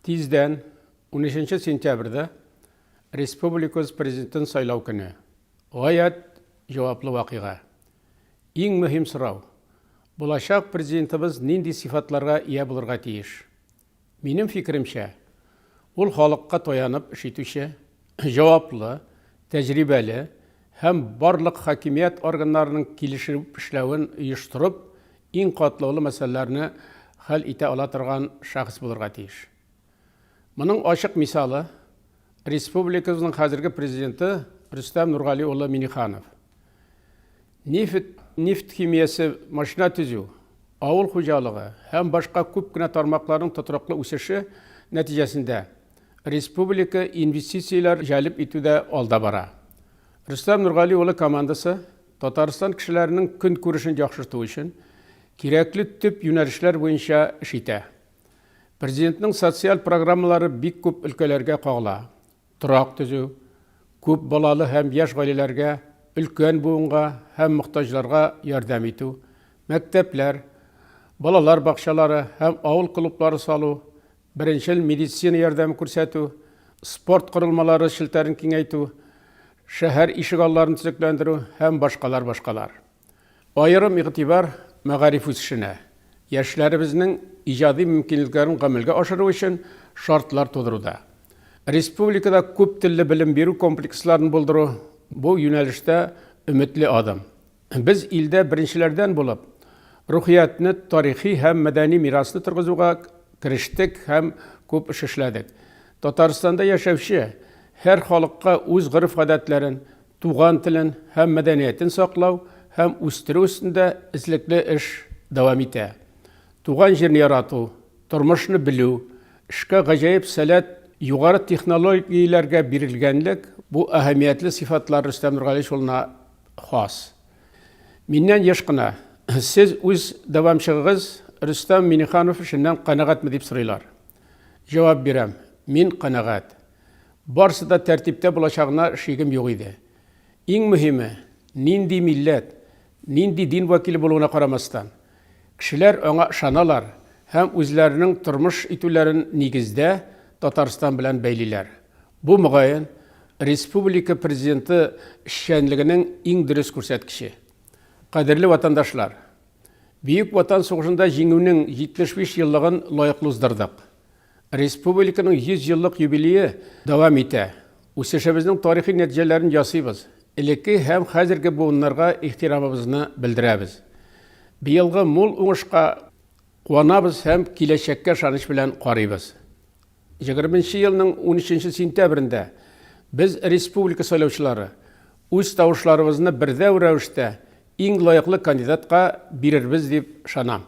Тизден 13 сентябрьдә республикабыз президентын сайлау көне. Гаять җаваплы вакыйга. Иң мөһим сорау: булачак президентыбыз нинди сифатларга ия булырга тиеш? Минем фикеремчә, ул халыкка таянып эш итүче, җаваплы, тәҗрибәле һәм барлык хакимият органнарының килешеп эшләвен оештырып, иң катлаулы мәсьәләләрне хәл итә ала торган шәхес булырга тиеш. Моның ачык мисалы республикабызның хәзерге президенты Рөстәм Нургали улы Миңнеханов. Нефт химиясе, машина төзү, авыл хуҗалыгы һәм башка күп кенә тармакларның тотрыклы үсеше нәтиҗәсендә республика инвестицияләр җәлеп итүдә алда бара. Рөстәм Нургали улы командасы Татарстан кешеләренең көн күрешен яхшырту өчен кирәкле төп юнәлешләр буенча эш итә. Президентның социаль программалары бик күп өлкәләргә кагыла. Торак төзү, күп балалы һәм яшь гаиләләргә, өлкән буынга һәм мохтаҗларга ярдәм итү, мәктәпләр, балалар бакчалары һәм авыл клублары салу, беренчел медицина ярдәме күрсәтү, спорт корылмалары шелтәрен киңәйтү, шәһәр ишегалларын төзекләндерү һәм башкалар. Аерым игътибар мәгариф үсешенә, яшьләребезнең иҗади мөмкинлекләрен гамәлгә ашыру өчен шартлар тудыруда. Республикада күп телле белем бирү комплексларын булдыру бу юнәлештә өметле адым. Без илдә беренчеләрдән булып, рухиятны, тарихи һәм мәдәни мирасны торгызуга кирештек һәм күп эш эшләдек. Татарстанда яшәүче һәр халыкка үз гореф-гадәтләрен, туган телен һәм мәдәниятен саклау һәм үстерү өстендә излекле эш дәвам итә. Туган җирне ярату, тормышны белү, эшкә гаҗәеп сәләт, югары технологияләргә бирелгәнлек бу әһәмиятле сифатлар Рөстәм Нургали улына хас. Миннән еш кына: сез үз дәвамчыгыз Рөстәм Миңнеханов эшеннән канәгатьме дип сорыйлар. Җавап бирәм: мин канәгать. Барсы да тәртиптә булачагына шигем юк иде. Иң мөһиме, нинди милләт, нинди дин вәкиле булуына карамастан, кешеләр аңа ышаналар һәм үзләренең тормыш итүләрен нигездә Татарстан белән бәйлиләр. Бу мөгаен республика президенты эшчәнлегенең иң дөрес күрсәткече. Кадерле ватандашлар, Бөек Ватан сугышында җиңүнең 75 еллыгын лаеклы уздырдык. Республиканың 100 еллык юбилее дәвам итә. Үсешебезнең тарихи нәтиҗәләрен ясыйбыз. Элекке һәм хәзерге буыннарга ихтирамыбызны белдерәбез. Быелгы мул уңышка куанабыз һәм киләчәккә ышаныч белән карыйбыз. 20 елның 13 сентябрендә без республика сайлаучылары үз тавышларыбызны бердәм рәвештә иң лаеклы кандидатка бирербез дип ышанам.